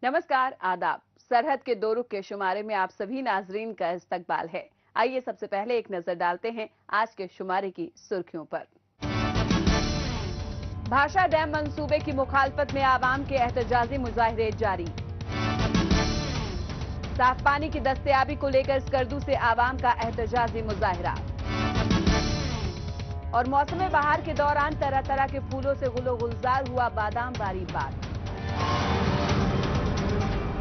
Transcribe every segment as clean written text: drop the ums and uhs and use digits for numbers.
नमस्कार, आदाब। सरहद के दो रुख के शुमारे में आप सभी नाजरीन का इस्तकबाल है। आइए सबसे पहले एक नजर डालते हैं आज के शुमारे की सुर्खियों पर। भाषा डैम मंसूबे की मुखालफत में आवाम के एहतजाजी मुजाहरे जारी। साफ पानी की दस्तयाबी को लेकर स्कर्दू से आवाम का एहतजाजी मुजाहरा। और मौसम बहार के दौरान तरह तरह के फूलों से गुलो गुलजार हुआ बादाम बारी बाग।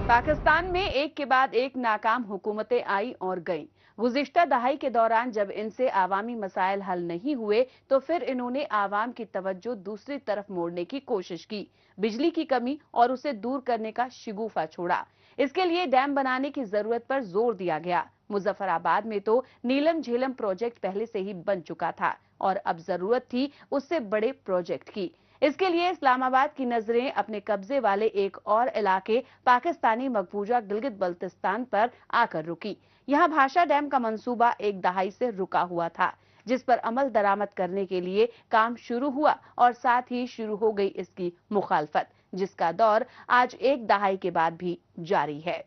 पाकिस्तान में एक के बाद एक नाकाम हुकूमतें आई और गईं। गुज़िश्ता दहाई के दौरान जब इनसे आवामी मसाइल हल नहीं हुए तो फिर इन्होंने आवाम की तवज्जो दूसरी तरफ मोड़ने की कोशिश की। बिजली की कमी और उसे दूर करने का शिगुफा छोड़ा। इसके लिए डैम बनाने की जरूरत पर जोर दिया गया। मुजफ्फराबाद में तो नीलम झेलम प्रोजेक्ट पहले से ही बन चुका था और अब जरूरत थी उससे बड़े प्रोजेक्ट की। इसके लिए इस्लामाबाद की नजरें अपने कब्जे वाले एक और इलाके पाकिस्तानी मकबूजा गिलगित बल्तिस्तान पर आकर रुकी। यहां भाषा डैम का मंसूबा एक दहाई से रुका हुआ था, जिस पर अमल दरामद करने के लिए काम शुरू हुआ और साथ ही शुरू हो गई इसकी मुखालफत, जिसका दौर आज एक दहाई के बाद भी जारी है।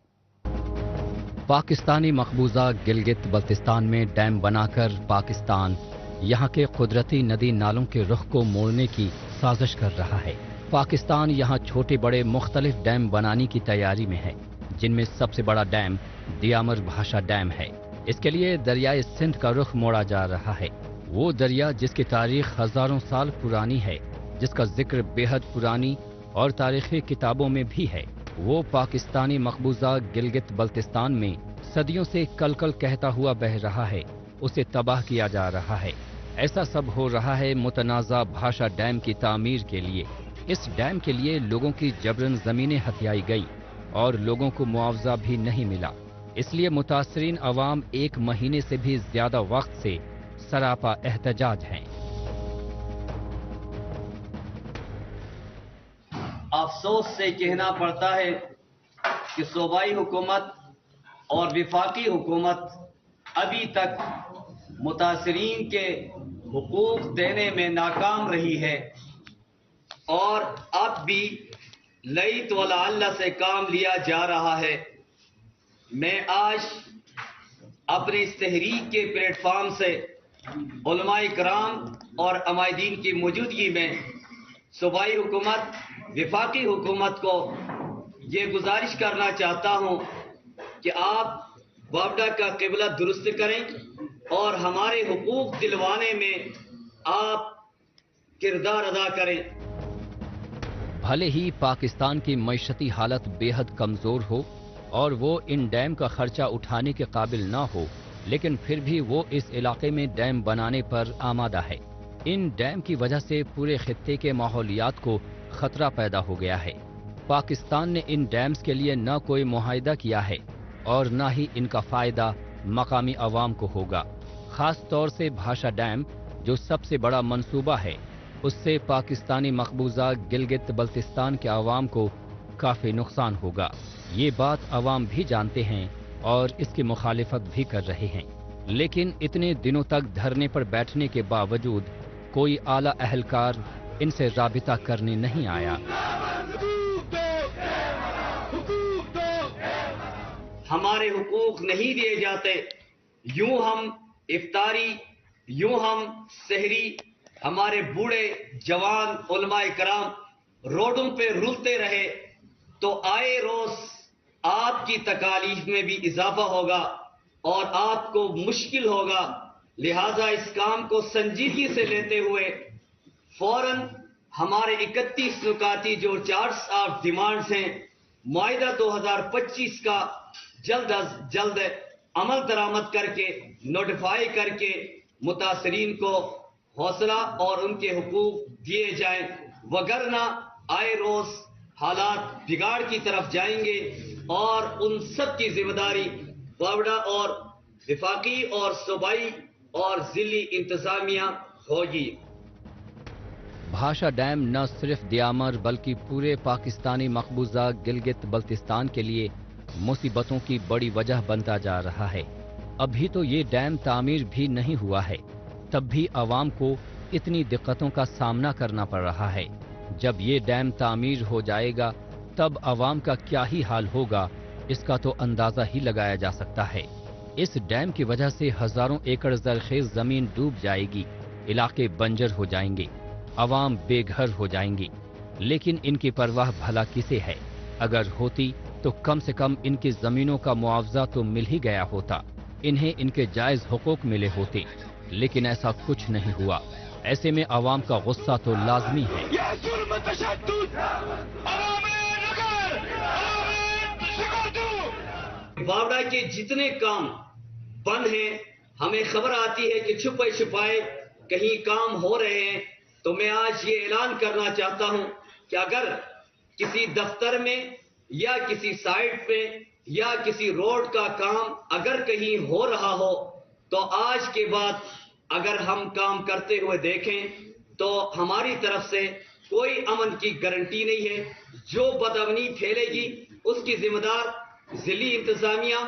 पाकिस्तानी मकबूजा गिलगित बल्तिस्तान में डैम बनाकर पाकिस्तान यहाँ के कुदरती नदी नालों के रुख को मोड़ने की साजिश कर रहा है। पाकिस्तान यहाँ छोटे बड़े मुख्तलिफ डैम बनाने की तैयारी में है, जिनमें सबसे बड़ा डैम दियामर भाषा डैम है। इसके लिए दरियाए सिंध का रुख मोड़ा जा रहा है। वो दरिया जिसकी तारीख हजारों साल पुरानी है, जिसका जिक्र बेहद पुरानी और तारीखी किताबों में भी है। वो पाकिस्तानी मकबूजा गिलगित बल्तिस्तान में सदियों से कल कल कहता हुआ बह रहा है। उसे तबाह किया जा रहा है। ऐसा सब हो रहा है मुतनाज़ा भाषा डैम की तामीर के लिए। इस डैम के लिए लोगों की जबरन जमीनें हथियाई गई और लोगों को मुआवजा भी नहीं मिला। इसलिए मुतासरीन अवाम एक महीने से भी ज्यादा वक्त से सरापा एहतजाज हैं। अफसोस से कहना पड़ता है कि सूबाई हुकूमत और विफाकी हुकूमत अभी तक मुतासरीन के हुकूक देने में नाकाम रही है और अब भी लईत वला अल्लाह से काम लिया जा रहा है। मैं आज अपने इस तहरीक के प्लेटफॉर्म से उलमाए कराम और अमायदीन की मौजूदगी में सूबाई हुकूमत, विफाकी हुकूमत को ये गुजारिश करना चाहता हूँ कि आप बावड़ा का क़िबला दुरुस्त करें और हमारे हुकूक दिलवाने में आप किरदार अदा करें। भले ही पाकिस्तान की मईशती हालत बेहद कमजोर हो और वो इन डैम का खर्चा उठाने के काबिल ना हो, लेकिन फिर भी वो इस इलाके में डैम बनाने पर आमादा है। इन डैम की वजह से पूरे खित्ते के माहौलियात को खतरा पैदा हो गया है। पाकिस्तान ने इन डैम्स के लिए न कोई मुआहिदा किया है और न ही इनका फायदा मकामी अवाम को होगा। खास तौर से भाषा डैम जो सबसे बड़ा मंसूबा है, उससे पाकिस्तानी मकबूजा गिलगित बल्तिस्तान के अवाम को काफी नुकसान होगा। ये बात अवाम भी जानते हैं और इसकी मुखालिफत भी कर रहे हैं, लेकिन इतने दिनों तक धरने पर बैठने के बावजूद कोई आला अहलकार इनसे राबिता करने नहीं आया। हमारे हुकूक नहीं दिए जाते, यूं हम इफ्तारी, यूं हम सहरी, हमारे बूढ़े जवान उलमाए कराम रोडों पे रुलते रहे तो आए रोज आपकी तकालीफ में भी इजाफा होगा और आपको मुश्किल होगा। लिहाजा इस काम को संजीदगी से लेते हुए फौरन हमारे 31 नुकाती जो चार्ट्स ऑफ डिमांड्स हैं, मुआहिदा 2025 का जल्द अज जल्द अमल दरामद करके नोटिफाई करके मुतासरीन को हौसला और उनके हुकूक दिए जाएं, वगरना आए रोज हालात बिगाड़ की तरफ जाएंगे और उन सब की जिम्मेदारी बावड़ा और विफाकी और सूबाई और जिली इंतजामिया होगी। भाषा डैम न सिर्फ दियामर बल्कि पूरे पाकिस्तानी मकबूजा गिलगित बल्तिस्तान के लिए मुसीबतों की बड़ी वजह बनता जा रहा है। अभी तो ये डैम तामीर भी नहीं हुआ है, तब भी आवाम को इतनी दिक्कतों का सामना करना पड़ रहा है। जब ये डैम तामीर हो जाएगा तब आवाम का क्या ही हाल होगा, इसका तो अंदाजा ही लगाया जा सकता है। इस डैम की वजह से हजारों एकड़ जरखेज जमीन डूब जाएगी, इलाके बंजर हो जाएंगे, आवाम बेघर हो जाएंगी। लेकिन इनकी परवाह भला किसे है? अगर होती तो कम से कम इनकी जमीनों का मुआवजा तो मिल ही गया होता, इन्हें इनके जायज हुकूक मिले होते। लेकिन ऐसा कुछ नहीं हुआ। ऐसे में आवाम का गुस्सा तो लाजमी है। बावड़ा के जितने काम बंद हैं, हमें खबर आती है कि छुपे छुपाए कहीं काम हो रहे हैं। तो मैं आज ये ऐलान करना चाहता हूं कि अगर किसी दफ्तर में या किसी साइट पे या किसी रोड का काम अगर कहीं हो रहा हो, तो आज के बाद अगर हम काम करते हुए देखें तो हमारी तरफ से कोई अमन की गारंटी नहीं है। जो बदअमनी फैलेगी उसकी जिम्मेदार जिली इंतजामिया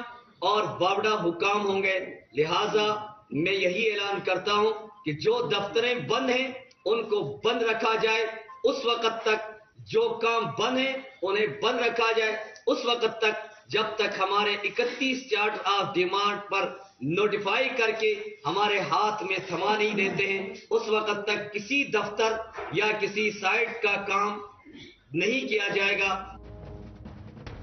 और बावड़ा हुकाम होंगे। लिहाजा मैं यही ऐलान करता हूं कि जो दफ्तरें बंद हैं उनको बंद रखा जाए। उस वक्त तक जो काम बंद है उन्हें बंद रखा जाए, उस वक्त तक जब तक हमारे 31 चार्ट ऑफ डिमांड पर नोटिफाई करके हमारे हाथ में थमा नहीं देते हैं, उस वक्त तक किसी दफ्तर या किसी साइट का काम नहीं किया जाएगा।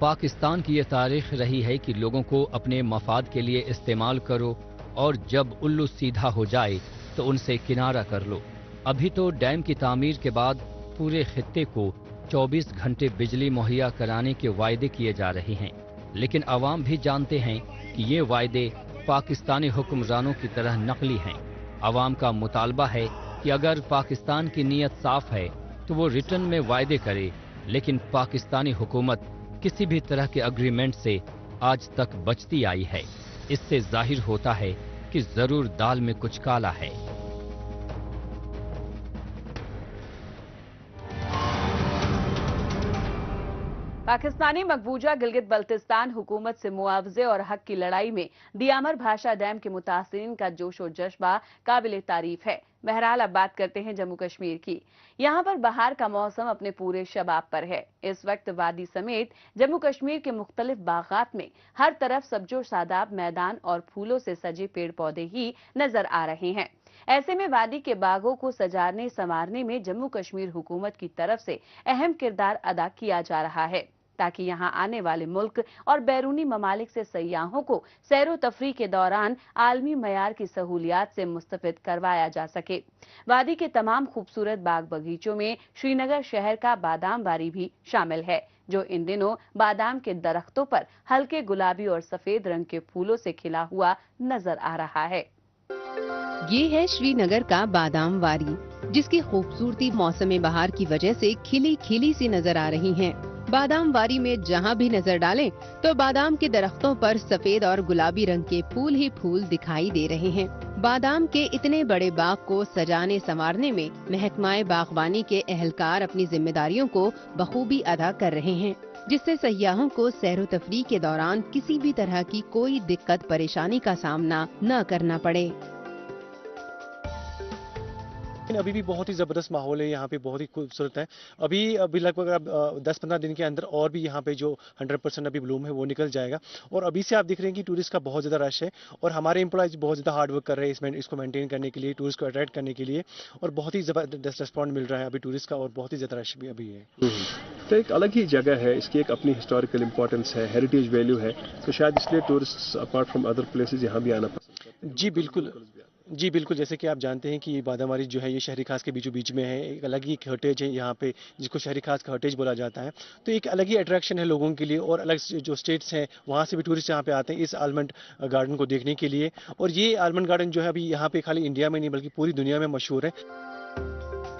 पाकिस्तान की ये तारीख रही है कि लोगों को अपने मफाद के लिए इस्तेमाल करो और जब उल्लू सीधा हो जाए तो उनसे किनारा कर लो। अभी तो डैम की तामीर के बाद पूरे खित्ते को 24 घंटे बिजली मुहैया कराने के वायदे किए जा रहे हैं, लेकिन अवाम भी जानते हैं कि ये वायदे पाकिस्तानी हुक्मरानों की तरह नकली हैं। अवाम का मुतालबा है कि अगर पाकिस्तान की नीयत साफ है तो वो रिटर्न में वायदे करे, लेकिन पाकिस्तानी हुकूमत किसी भी तरह के अग्रीमेंट से आज तक बचती आई है। इससे जाहिर होता है कि जरूर दाल में कुछ काला है। पाकिस्तानी मकबूजा गिलगित बल्तिस्तान हुकूमत से मुआवजे और हक की लड़ाई में दियामर भाषा डैम के मुतासिरीन का जोश और जज्बा काबिल तारीफ है। बहरहाल अब बात करते हैं जम्मू कश्मीर की। यहाँ पर बहार का मौसम अपने पूरे शबाब पर है। इस वक्त वादी समेत जम्मू कश्मीर के मुख्तलिफ बागात में हर तरफ सब्जो शादाब मैदान और फूलों से सजे पेड़ पौधे ही नजर आ रहे हैं। ऐसे में वादी के बागों को सजाने संवारने में जम्मू कश्मीर हुकूमत की तरफ से अहम किरदार अदा किया जा रहा है, ताकि यहां आने वाले मुल्क और बैरूनी ममालिक से सयाहों को सैरो तफरी के दौरान आलमी मयार की सहूलियात से मुस्तफिद करवाया जा सके। वादी के तमाम खूबसूरत बाग बगीचों में श्रीनगर शहर का बादाम वारी भी शामिल है, जो इन दिनों बादाम के दरख्तों पर हल्के गुलाबी और सफेद रंग के फूलों से खिला हुआ नजर आ रहा है। ये है श्रीनगर का बादाम वारी, जिसकी खूबसूरती मौसम बहार की वजह से खिली खिली सी नजर आ रही है। बादाम वारी में जहाँ भी नजर डालें तो बादाम के दरख्तों पर सफेद और गुलाबी रंग के फूल ही फूल दिखाई दे रहे हैं। बादाम के इतने बड़े बाग को सजाने संवारने में महकमाए बागवानी के एहलकार अपनी जिम्मेदारियों को बखूबी अदा कर रहे हैं, जिससे सयाहों को सैरो तफरीह के दौरान किसी भी तरह की कोई दिक्कत परेशानी का सामना न करना पड़े। अभी भी बहुत ही ज़बरदस्त माहौल है, यहाँ पे बहुत ही खूबसूरत है। अभी लगभग 10-15 दिन के अंदर और भी यहाँ पे जो 100% अभी ब्लूम है वो निकल जाएगा। और अभी से आप देख रहे हैं कि टूरिस्ट का बहुत ज़्यादा रश है और हमारे एम्प्लॉयज बहुत ज़्यादा हार्ड वर्क कर रहे हैं इसको मेंटेन करने के लिए, टूरिस्ट को अट्रैक्ट करने के लिए, और बहुत ही ज़बरदस्त रिस्पॉन्स मिल रहा है अभी टूरिस्ट का, और बहुत ही ज़्यादा रश भी अभी है। तो एक अलग ही जगह है, इसकी एक अपनी हिस्टोरिकल इंपॉर्टेंस है, हेरिटेज वैल्यू है, तो शायद इसलिए tourist apart from other places यहाँ भी आना पसंद करते हैं। जी बिल्कुल, जैसे कि आप जानते हैं कि बादामारी जो है ये शहरी खास के बीचों बीच में है। एक अलग ही हर्टेज है यहाँ पे, जिसको शहरी खास का हर्टेज बोला जाता है। तो एक अलग ही अट्रैक्शन है लोगों के लिए, और अलग जो स्टेट्स हैं वहाँ से भी टूरिस्ट यहाँ पे आते हैं इस आलमंड गार्डन को देखने के लिए। और ये आलमंड गार्डन जो है अभी यहाँ पे खाली इंडिया में नहीं बल्कि पूरी दुनिया में मशहूर है।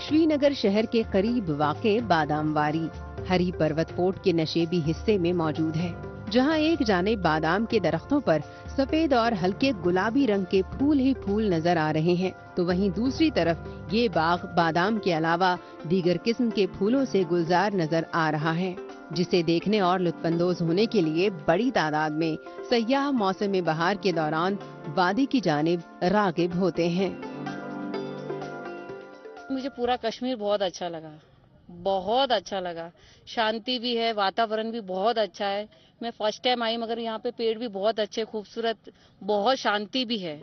श्रीनगर शहर के करीब वाक़े बादाम वारी हरी पर्वत पोर्ट के नशेबी हिस्से में मौजूद है, जहां एक जानिब बादाम के दरख्तों पर सफेद और हल्के गुलाबी रंग के फूल ही फूल नजर आ रहे हैं, तो वहीं दूसरी तरफ ये बाग बादाम के अलावा दीगर किस्म के फूलों से गुलजार नजर आ रहा है, जिसे देखने और लुत्फानंदोज होने के लिए बड़ी तादाद में सयाह मौसम बहार के दौरान वादी की जानिब रागिब होते हैं। मुझे पूरा कश्मीर बहुत अच्छा लगा। बहुत अच्छा लगा, शांति भी है, वातावरण भी बहुत अच्छा है। मैं फर्स्ट टाइम आई, मगर यहाँ पे पेड़ भी बहुत अच्छे खूबसूरत, बहुत शांति भी है।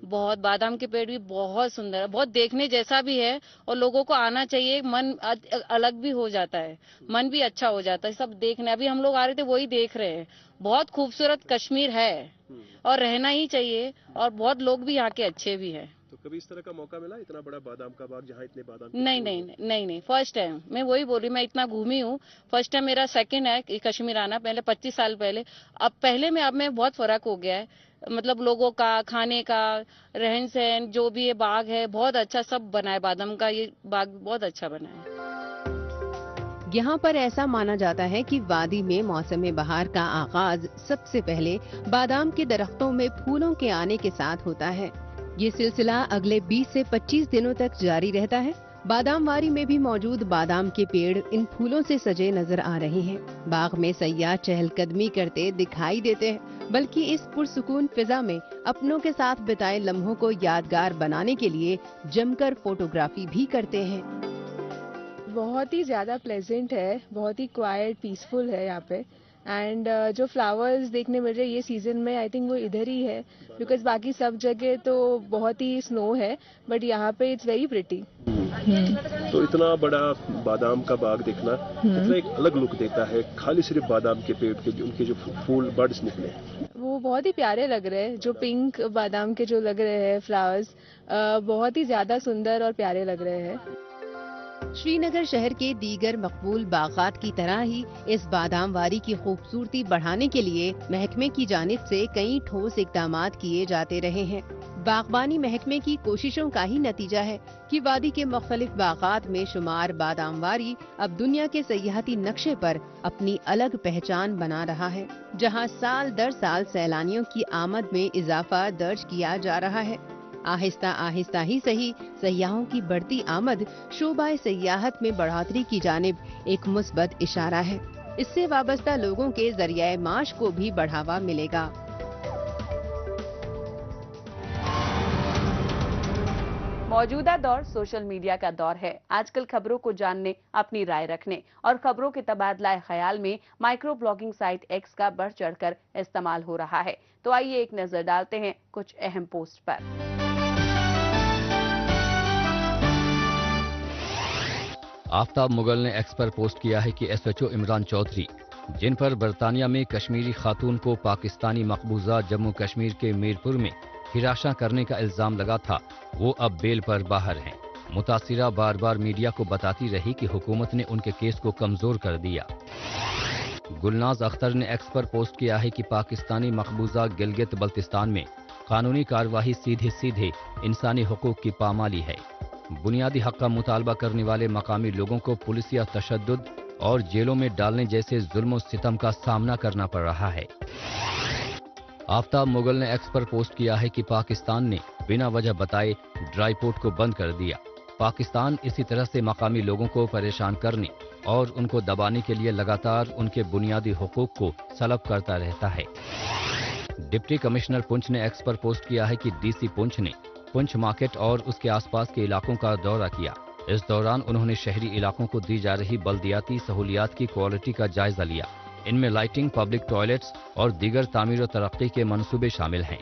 बहुत बादाम के पेड़ भी बहुत सुंदर है, बहुत देखने जैसा भी है, और लोगों को आना चाहिए। मन अलग भी हो जाता है, मन भी अच्छा हो जाता है सब देखने। अभी हम लोग आ रहे थे वही देख रहे हैं। बहुत खूबसूरत कश्मीर है और रहना ही चाहिए, और बहुत लोग भी यहाँ के अच्छे भी हैं। तो कभी इस तरह का मौका मिला, इतना बड़ा बादाम का बाग जहाँ इतने बादाम नहीं, फर्स्ट टाइम। मैं वही बोल रही, मैं इतना घूमी हूँ, फर्स्ट टाइम मेरा सेकंड है कश्मीर आना। पहले 25 साल पहले, अब पहले में अब में बहुत फर्क हो गया है। मतलब लोगों का, खाने का, रहन सहन, जो भी ये बाग है बहुत अच्छा सब बना है। बादाम का ये बाग बहुत अच्छा बना है। यहाँ पर ऐसा माना जाता है कि वादी में मौसम बहार का आगाज सबसे पहले बादाम के दरख्तों में फूलों के आने के साथ होता है। ये सिलसिला अगले 20 से 25 दिनों तक जारी रहता है। बादाम वारी में भी मौजूद बादाम के पेड़ इन फूलों से सजे नजर आ रहे हैं। बाग में सयाह चहलकदमी करते दिखाई देते हैं, बल्कि इस पुरसुकून फिजा में अपनों के साथ बिताए लम्हों को यादगार बनाने के लिए जमकर फोटोग्राफी भी करते हैं। बहुत ही ज़्यादा प्लेजेंट है, बहुत ही क्वाइट, पीसफुल है यहाँ पे। एंड जो फ्लावर्स देखने मिल रहे हैं ये सीजन में, आई थिंक वो इधर ही है, बिकॉज बाकी सब जगह तो बहुत ही स्नो है, बट यहाँ पे इट्स वेरी प्रिटी। तो इतना बड़ा बादाम का बाग देखना इतना एक अलग लुक देता है। खाली सिर्फ बादाम के पेड़ के उनके जो फूल बर्ड्स निकले वो बहुत ही प्यारे लग रहे हैं। जो पिंक बादाम के जो लग रहे हैं फ्लावर्स, बहुत ही ज़्यादा सुंदर और प्यारे लग रहे हैं। श्रीनगर शहर के दीगर मकबूल बागात की तरह ही इस बादाम वारी की खूबसूरती बढ़ाने के लिए महकमे की जानिब से कई ठोस इक़दामात किए जाते रहे हैं। बागबानी महकमे की कोशिशों का ही नतीजा है कि वादी के मुख्तलिफ बागात में शुमार बादाम वारी अब दुनिया के सयाहती नक्शे पर अपनी अलग पहचान बना रहा है, जहां साल दर साल सैलानियों की आमद में इजाफा दर्ज किया जा रहा है। आहिस्ता आहिस्ता ही सही, सयाहों की बढ़ती आमद शोबाए सयाहत में बढ़ोतरी की जानिब एक मुस्बत इशारा है। इससे वाबस्ता लोगों के जरिए माश को भी बढ़ावा मिलेगा। मौजूदा दौर सोशल मीडिया का दौर है। आजकल खबरों को जानने, अपनी राय रखने और खबरों के तबादला ख्याल में माइक्रो ब्लॉगिंग साइट एक्स का बढ़ चढ़कर इस्तेमाल हो रहा है। तो आइए एक नजर डालते हैं कुछ अहम पोस्ट पर। आफ्ताब मुगल ने एक्स पर पोस्ट किया है कि SHO इमरान चौधरी, जिन पर बरतानिया में कश्मीरी खातून को पाकिस्तानी मकबूजा जम्मू कश्मीर के मीरपुर में हिराशा करने का इल्जाम लगा था, वो अब बेल पर बाहर हैं। मुतासिरा बार बार मीडिया को बताती रही कि हुकूमत ने उनके केस को कमजोर कर दिया। गुलनाज अख्तर ने एक्स पर पोस्ट किया है कि पाकिस्तानी मकबूजा गिलगित बल्तिस्तान में कानूनी कार्रवाई सीधे सीधे इंसानी हुकूक की पामाली है। बुनियादी हक का मुतालबा करने वाले मकामी लोगों को पुलिस या तशद्दुद और जेलों में डालने जैसे जुल्म और सितम का सामना करना पड़ रहा है। आफ्ताब मुगल ने एक्स पर पोस्ट किया है कि पाकिस्तान ने बिना वजह बताए ड्राई पोर्ट को बंद कर दिया। पाकिस्तान इसी तरह से मकामी लोगों को परेशान करने और उनको दबाने के लिए लगातार उनके बुनियादी हुकूक को सलब करता रहता है। डिप्टी कमिश्नर पुंछ ने एक्स पर पोस्ट किया है कि DC पुंछ ने पुंछ मार्केट और उसके आसपास के इलाकों का दौरा किया। इस दौरान उन्होंने शहरी इलाकों को दी जा रही बल्दियाती सहूलियात की क्वालिटी का जायजा लिया। इनमें लाइटिंग, पब्लिक टॉयलेट्स और दीगर तामीर और तरक्की के मंसूबे शामिल हैं।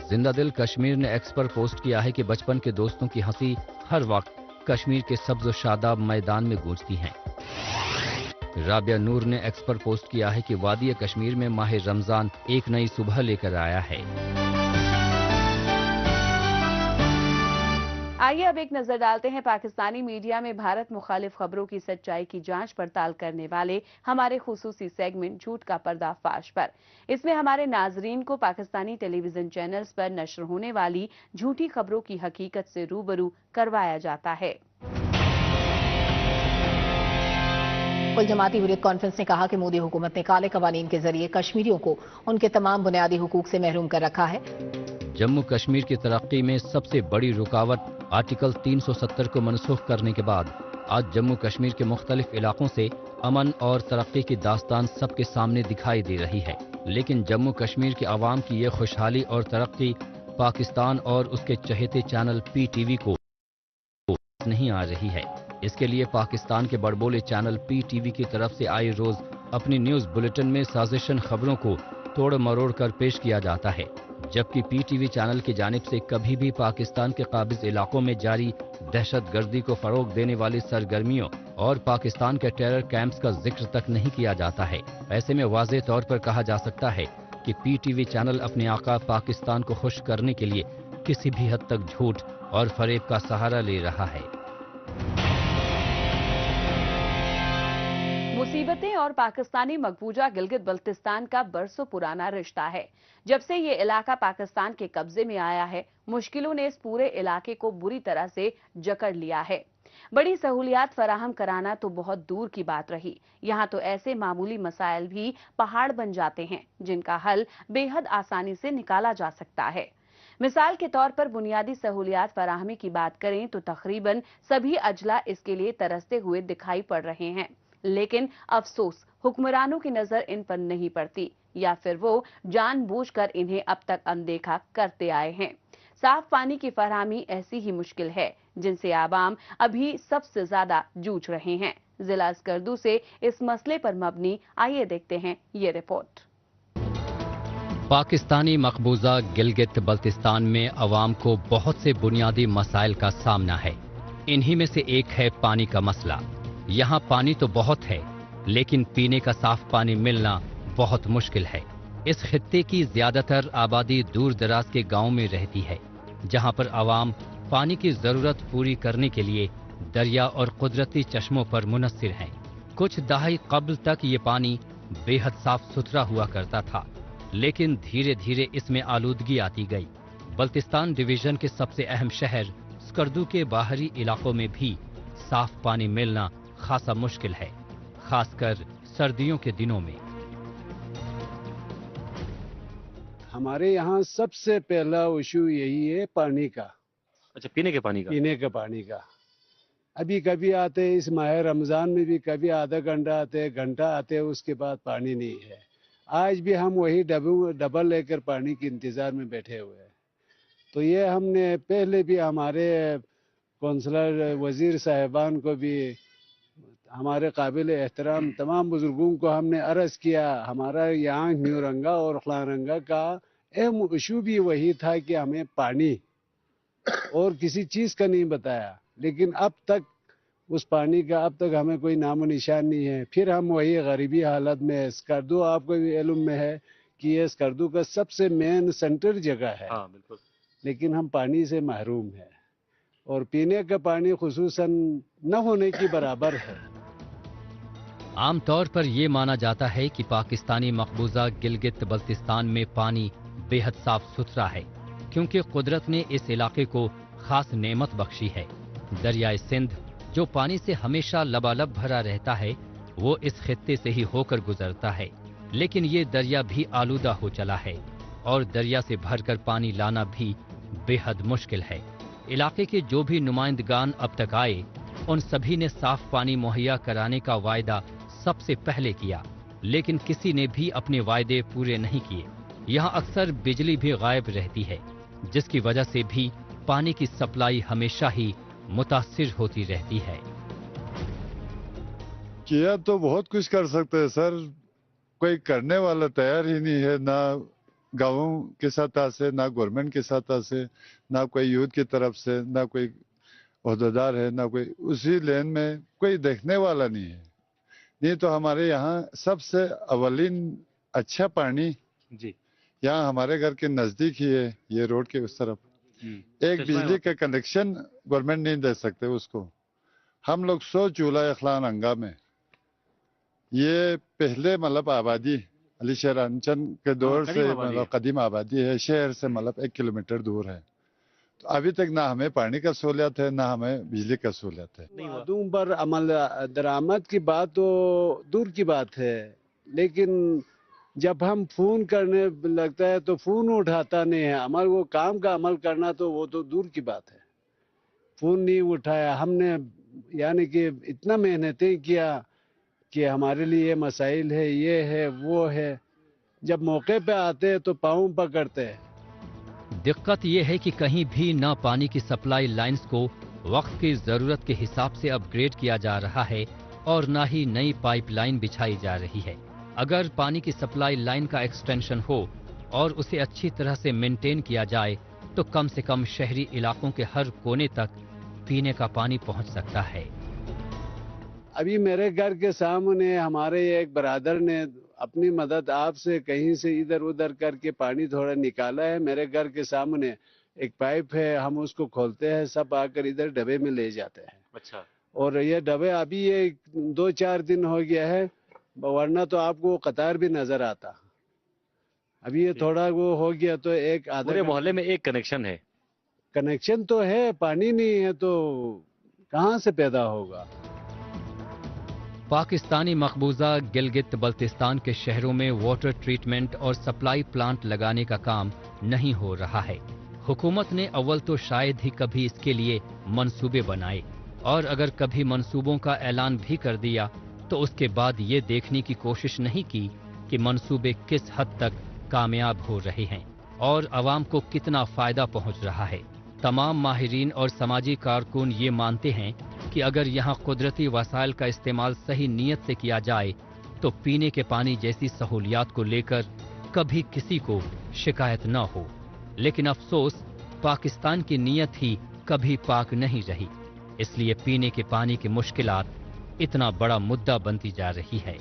जिंदा दिल कश्मीर ने एक्स पर पोस्ट किया है कि बचपन के दोस्तों की हंसी हर वक्त कश्मीर के सब्ज शादाब मैदान में गूंजती हैं। राबिया नूर ने एक्स पर पोस्ट किया है कि वादी कश्मीर में माह रमजान एक नई सुबह लेकर आया है। आइए अब एक नजर डालते हैं पाकिस्तानी मीडिया में भारत मुखालिफ खबरों की सच्चाई की जांच पड़ताल करने वाले हमारे खुसूसी सेगमेंट झूठ का पर्दाफाश पर। इसमें हमारे नाजरीन को पाकिस्तानी टेलीविजन चैनल्स पर नश्र होने वाली झूठी खबरों की हकीकत से रूबरू करवाया जाता है। कुल जमाती हुर्रियत कॉन्फ्रेंस ने कहा कि मोदी हुकूमत ने काले कवानीन के जरिए कश्मीरियों को उनके तमाम बुनियादी हुकूक से महरूम कर रखा है। जम्मू कश्मीर की तरक्की में सबसे बड़ी रुकावट आर्टिकल 370 को मनसूख करने के बाद आज जम्मू कश्मीर के मुख्तलिफ इलाकों से अमन और तरक्की की दास्तान सबके सामने दिखाई दे रही है। लेकिन जम्मू कश्मीर के अवाम की ये खुशहाली और तरक्की पाकिस्तान और उसके चहेते चैनल PTV को नहीं आ रही है। इसके लिए पाकिस्तान के बड़बोले चैनल PTV की तरफ से आए रोज अपनी न्यूज बुलेटिन में साजिशन खबरों को तोड़ मरोड़ कर पेश किया जाता है, जबकि PTV चैनल की जानिब से कभी भी पाकिस्तान के काबिज इलाकों में जारी दहशतगर्दी को फरोग देने वाली सरगर्मियों और पाकिस्तान के टेरर कैंप्स का जिक्र तक नहीं किया जाता है। ऐसे में वाज़ेह तौर पर कहा जा सकता है कि PTV चैनल अपने आका पाकिस्तान को खुश करने के लिए किसी भी हद तक झूठ और फरेब का सहारा ले रहा है। मुसीबतें और पाकिस्तानी मकबूजा गिलगित बल्तिस्तान का बरसों पुराना रिश्ता है। जब से ये इलाका पाकिस्तान के कब्जे में आया है, मुश्किलों ने इस पूरे इलाके को बुरी तरह से जकड़ लिया है। बड़ी सहूलियात फराहम कराना तो बहुत दूर की बात रही, यहाँ तो ऐसे मामूली मसाइल भी पहाड़ बन जाते हैं जिनका हल बेहद आसानी से निकाला जा सकता है। मिसाल के तौर पर बुनियादी सहूलियात फराहमी की बात करें तो तकरीबन सभी अजला इसके लिए तरसते हुए दिखाई पड़ रहे हैं, लेकिन अफसोस हुक्मरानों की नजर इन पर नहीं पड़ती या फिर वो जानबूझकर इन्हें अब तक अनदेखा करते आए हैं। साफ पानी की फराहमी ऐसी ही मुश्किल है जिनसे आवाम अभी सबसे ज्यादा जूझ रहे हैं। जिला स्कर्दू से इस मसले पर मबनी आइए देखते हैं ये रिपोर्ट। पाकिस्तानी मकबूजा गिलगित बल्तिस्तान में अवाम को बहुत से बुनियादी मसाइल का सामना है। इन्हीं में से एक है पानी का मसला। यहाँ पानी तो बहुत है, लेकिन पीने का साफ पानी मिलना बहुत मुश्किल है। इस खित्ते की ज्यादातर आबादी दूर दराज के गांव में रहती है, जहां पर आवाम पानी की जरूरत पूरी करने के लिए दरिया और कुदरती चश्मों पर मुनस्सिर हैं। कुछ दहाई कब्ल तक ये पानी बेहद साफ सुथरा हुआ करता था, लेकिन धीरे धीरे इसमें आलूदगी आती गई। बल्तिस्तान डिवीजन के सबसे अहम शहर स्कर्दू के बाहरी इलाकों में भी साफ पानी मिलना खासा मुश्किल है, खासकर सर्दियों के दिनों में। हमारे यहाँ सबसे पहला इशू यही है पानी का। अच्छा, पीने के पानी का? पीने के पानी का। अभी कभी आते, इस माह रमजान में भी कभी आधा घंटा आते, घंटा आते, उसके बाद पानी नहीं है। आज भी हम वही डबल लेकर पानी के इंतजार में बैठे हुए हैं। तो ये हमने पहले भी हमारे कौंसलर वजीर साहिबान को भी, हमारे काबिल एहतराम तमाम बुजुर्गों को हमने अर्ज किया। हमारा यहाँ न्यू रंगा और खलारंगा का अहम इशू भी वही था कि हमें पानी और किसी चीज़ का नहीं बताया, लेकिन अब तक उस पानी का अब तक हमें कोई नामो निशान नहीं है। फिर हम वही गरीबी हालत में है। स्कर्दू आपको भी इल्म में है कि ये स्कर्दू का सबसे मेन सेंटर जगह है। हाँ, बिल्कुल। लेकिन हम पानी से महरूम हैं और पीने का पानी खुसूसन न होने की बराबर है। आमतौर पर ये माना जाता है कि पाकिस्तानी मकबूजा गिलगित बल्तिस्तान में पानी बेहद साफ सुथरा है, क्योंकि कुदरत ने इस इलाके को खास नेमत बख्शी है। दरियाए सिंध जो पानी से हमेशा लबालब भरा रहता है, वो इस खित्ते से ही होकर गुजरता है, लेकिन ये दरिया भी आलूदा हो चला है और दरिया से भरकर पानी लाना भी बेहद मुश्किल है। इलाके के जो भी नुमाइंदगान अब तक आए, उन सभी ने साफ पानी मुहैया कराने का वायदा सबसे पहले किया, लेकिन किसी ने भी अपने वायदे पूरे नहीं किए। यहाँ अक्सर बिजली भी गायब रहती है, जिसकी वजह से भी पानी की सप्लाई हमेशा ही मुतासिर होती रहती है। किया तो बहुत कुछ कर सकते हैं सर, कोई करने वाला तैयार ही नहीं है। ना गाँवों के साथ से, ना गवर्नमेंट के साथ से, ना कोई यूथ की तरफ से, ना कोई ओहदेदार है, ना कोई उसी लेन में कोई देखने वाला नहीं है। नहीं तो हमारे यहाँ सबसे अवलिन अच्छा पानी जी यहाँ हमारे घर के नजदीक ही है, ये रोड के उस तरफ। एक बिजली का कनेक्शन गवर्नमेंट नहीं दे सकते उसको। हम लोग 100 चूल्हा खलारंगा में, ये पहले मतलब आबादी अली शहर अंचन के दौर से मतलब कदीम आबादी है, शहर से मतलब 1 किलोमीटर दूर है। तो अभी तक ना हमें पानी का सहूलियत है, ना हमें बिजली का सहूलियत है। वादों पर अमल दरामद की बात तो दूर की बात है, लेकिन जब हम फोन करने लगता है तो फोन उठाता नहीं है। हमारे वो काम का अमल करना तो वो तो दूर की बात है। फोन नहीं उठाया हमने, यानी कि इतना मेहनतें किया कि हमारे लिए मसाइल है, ये है वो है, जब मौके पे आते हैं तो पाँव पकड़ते हैं। दिक्कत ये है कि कहीं भी न पानी की सप्लाई लाइंस को वक्त की जरूरत के हिसाब से अपग्रेड किया जा रहा है और न ही नई पाइपलाइन बिछाई जा रही है। अगर पानी की सप्लाई लाइन का एक्सटेंशन हो और उसे अच्छी तरह से मेंटेन किया जाए तो कम से कम शहरी इलाकों के हर कोने तक पीने का पानी पहुंच सकता है। अभी मेरे घर के सामने हमारे एक बरादर ने अपनी मदद आपसे कहीं से इधर उधर करके पानी थोड़ा निकाला है। मेरे घर के सामने एक पाइप है, हम उसको खोलते हैं, सब आकर इधर डब्बे में ले जाते हैं। अच्छा। और ये डब्बे अभी ये 2-4 दिन हो गया है, वरना तो आपको कतार भी नजर आता। अभी ये थोड़ा वो हो गया तो एक आधा पूरे मोहल्ले में एक कनेक्शन है। कनेक्शन तो है, पानी नहीं है तो कहाँ से पैदा होगा। पाकिस्तानी मकबूजा गिलगित बल्तिस्तान के शहरों में वाटर ट्रीटमेंट और सप्लाई प्लांट लगाने का काम नहीं हो रहा है। हुकूमत ने अव्वल तो शायद ही कभी इसके लिए मंसूबे बनाए, और अगर कभी मंसूबों का ऐलान भी कर दिया तो उसके बाद ये देखने की कोशिश नहीं की कि मंसूबे किस हद तक कामयाब हो रहे हैं और आवाम को कितना फायदा पहुंच रहा है। तमाम माहिरीन और समाजी कारकुन ये मानते हैं कि अगर यहाँ कुदरती वसाइल का इस्तेमाल सही नीयत से किया जाए तो पीने के पानी जैसी सहूलियात को लेकर कभी किसी को शिकायत न हो। लेकिन अफसोस पाकिस्तान की नीयत ही कभी पाक नहीं रही, इसलिए पीने के पानी की मुश्किलात इतना बड़ा मुद्दा बनती जा रही है।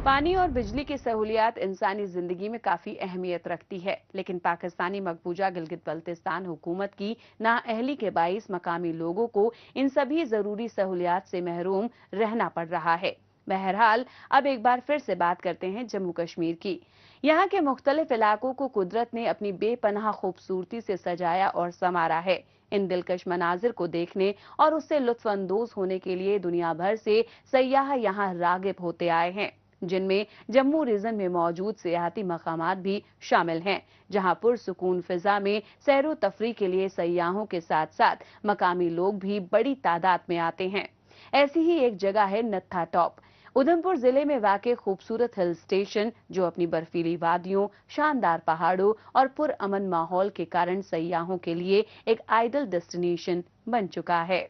पानी और बिजली की सहूलियात इंसानी जिंदगी में काफी अहमियत रखती है, लेकिन पाकिस्तानी मकबूजा गिलगित बल्तिस्तान हुकूमत की नाअहली के बाइस मकामी लोगों को इन सभी जरूरी सहूलियात से महरूम रहना पड़ रहा है। बहरहाल अब एक बार फिर से बात करते हैं जम्मू कश्मीर की। यहाँ के मुख्तलिफ इलाकों को कुदरत ने अपनी बेपनाह खूबसूरती से सजाया और संवारा है। इन दिलकश मनाजिर को देखने और उससे लुत्फ अंदोज होने के लिए दुनिया भर से सयाह यहाँ रागिब होते आए हैं, जिनमें जम्मू रीजन में मौजूद सियाहती मकामात भी शामिल हैं, जहां पुरसुकून फिजा में सैरो तफरी के लिए सयाहों के साथ साथ मकामी लोग भी बड़ी तादाद में आते हैं। ऐसी ही एक जगह है नत्था टॉप, उधमपुर जिले में वाक़े खूबसूरत हिल स्टेशन, जो अपनी बर्फीली वादियों, शानदार पहाड़ों और पुरअमन माहौल के कारण सयाहों के लिए एक आइडल डेस्टिनेशन बन चुका है।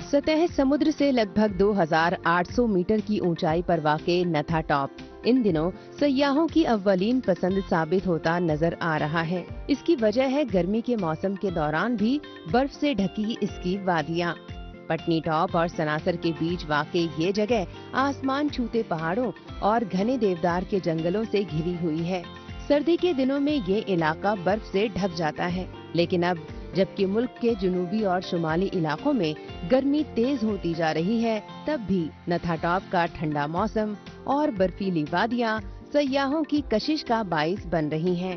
सतह समुद्र से लगभग 2800 मीटर की ऊंचाई पर वाक़े नत्था टॉप इन दिनों सयाहों की अव्वलीन पसंद साबित होता नजर आ रहा है। इसकी वजह है गर्मी के मौसम के दौरान भी बर्फ से ढकी इसकी वादियां। पटनी टॉप और सनासर के बीच वाक़े ये जगह आसमान छूते पहाड़ों और घने देवदार के जंगलों से घिरी हुई है। सर्दी के दिनों में ये इलाका बर्फ से ढक जाता है, लेकिन अब जबकि मुल्क के जुनूबी और शुमाली इलाकों में गर्मी तेज होती जा रही है, तब भी नत्था टॉप का ठंडा मौसम और बर्फीली वादियां सयाहों की कशिश का बाइस बन रही हैं।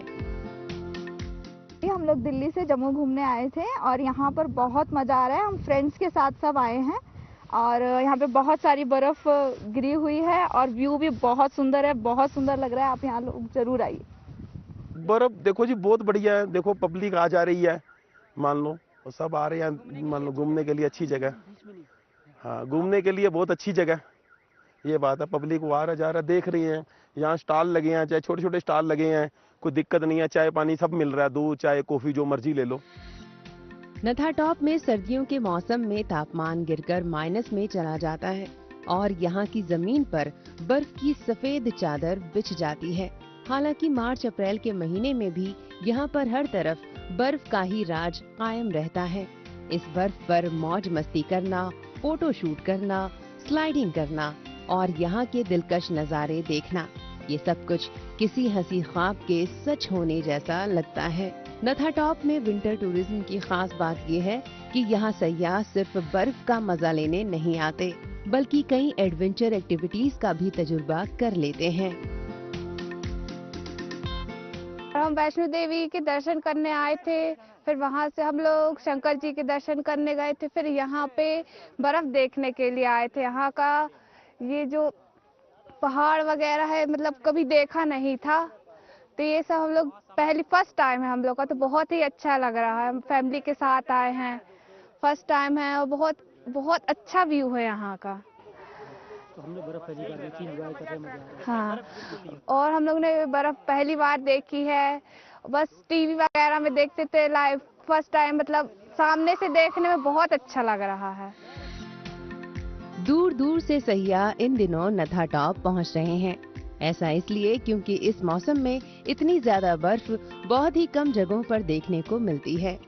हम लोग दिल्ली से जम्मू घूमने आए थे और यहाँ पर बहुत मजा आ रहा है। हम फ्रेंड्स के साथ सब आए हैं और यहाँ पे बहुत सारी बर्फ गिरी हुई है और व्यू भी बहुत सुंदर है, बहुत सुंदर लग रहा है। आप यहाँ लोग जरूर आइए। बर्फ देखो जी बहुत बढ़िया है, देखो पब्लिक आ जा रही है, मान लो सब आ रहे हैं, मान लो घूमने के लिए अच्छी जगह। हाँ, घूमने के लिए बहुत अच्छी जगह, ये बात है। पब्लिक वो आ रहा जा रहा देख रही है। यहाँ स्टॉल लगे हैं, चाहे छोटे छोटे स्टॉल लगे हैं, कोई दिक्कत नहीं है, चाय पानी सब मिल रहा है, दूध चाय कॉफी जो मर्जी ले लो। नत्था टॉप में सर्दियों के मौसम में तापमान गिरकर माइनस में चला जाता है और यहाँ की जमीन पर बर्फ की सफेद चादर बिछ जाती है। हालांकि मार्च अप्रैल के महीने में भी यहाँ पर हर तरफ बर्फ का ही राज कायम रहता है। इस बर्फ पर मौज मस्ती करना, फोटो शूट करना, स्लाइडिंग करना और यहाँ के दिलकश नज़ारे देखना, ये सब कुछ किसी हंसी ख्वाब के सच होने जैसा लगता है। नत्था टॉप में विंटर टूरिज्म की खास बात ये है कि यहाँ सयाह सिर्फ बर्फ का मजा लेने नहीं आते, बल्कि कई एडवेंचर एक्टिविटीज का भी तजुर्बा कर लेते हैं। हम वैष्णो देवी के दर्शन करने आए थे, फिर वहाँ से हम लोग शंकर जी के दर्शन करने गए थे, फिर यहाँ पे बर्फ देखने के लिए आए थे। यहाँ का ये जो पहाड़ वगैरह है, मतलब कभी देखा नहीं था, तो ये सब हम लोग फर्स्ट टाइम है हम लोग का, तो बहुत ही अच्छा लग रहा है। हम फैमिली के साथ आए हैं, फर्स्ट टाइम है और बहुत बहुत अच्छा व्यू है यहाँ का। तो हमने बर्फ पहली बार देखी, एंजॉय कर रहे हैं, मजा आ रहा है। हाँ, और हम लोग ने बर्फ पहली बार देखी है, बस टीवी वगैरह में देखते थे, लाइव फर्स्ट टाइम मतलब सामने से देखने में बहुत अच्छा लग रहा है। दूर दूर से सैयाह इन दिनों नथा टॉप पहुंच रहे हैं। ऐसा इसलिए क्योंकि इस मौसम में इतनी ज्यादा बर्फ बहुत ही कम जगहों पर देखने को मिलती है।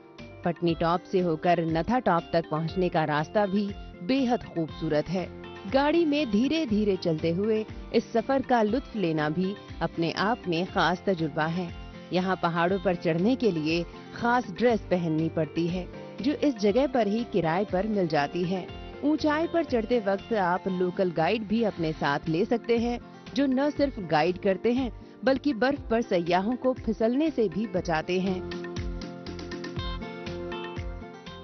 पटनी टॉप से होकर नथा टॉप तक पहुंचने का रास्ता भी बेहद खूबसूरत है। गाड़ी में धीरे धीरे चलते हुए इस सफर का लुत्फ लेना भी अपने आप में खास तजुर्बा है। यहाँ पहाड़ों पर चढ़ने के लिए खास ड्रेस पहननी पड़ती है, जो इस जगह पर ही किराए पर मिल जाती है। ऊंचाई पर चढ़ते वक्त आप लोकल गाइड भी अपने साथ ले सकते हैं, जो न सिर्फ गाइड करते हैं बल्कि बर्फ पर सैयाहों को फिसलने से भी बचाते हैं।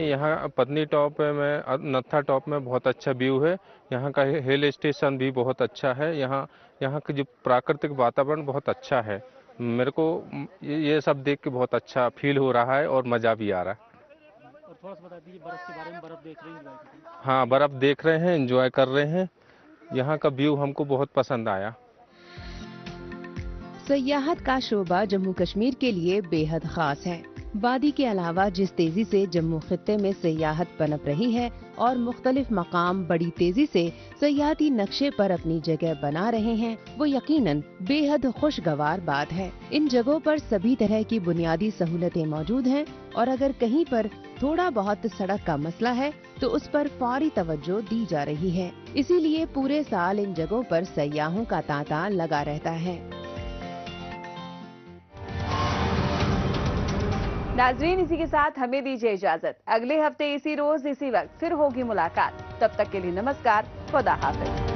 यहाँ पत्नी टॉप में, नत्था टॉप में बहुत अच्छा व्यू है। यहाँ का हिल स्टेशन भी बहुत अच्छा है। यहाँ का जो प्राकृतिक वातावरण बहुत अच्छा है। मेरे को ये सब देख के बहुत अच्छा फील हो रहा है और मजा भी आ रहा है। और थोड़ा सा बता दीजिए बर्फ के बारे में, बर्फ देख रहे हैं? हाँ, बर्फ देख रहे हैं, एंजॉय कर रहे हैं। यहाँ का व्यू हमको बहुत पसंद आया। सयाहत का शोबा जम्मू कश्मीर के लिए बेहद खास है। वादी के अलावा जिस तेजी से जम्मू खित्ते में सयाहत पनप रही है और मुख्तलिफ मकाम बड़ी तेजी से सयाहती नक्शे पर अपनी जगह बना रहे हैं, वो यकीनन बेहद खुशगवार बात है। इन जगहों पर सभी तरह की बुनियादी सहूलतें मौजूद हैं और अगर कहीं पर थोड़ा बहुत सड़क का मसला है तो उस पर फौरी तवज्जो दी जा रही है। इसीलिए पूरे साल इन जगहों पर सयाहों का तांता लगा रहता है। नाजरीन, इसी के साथ हमें दीजिए इजाजत। अगले हफ्ते इसी रोज इसी वक्त फिर होगी मुलाकात। तब तक के लिए नमस्कार, खुदा हाफिज।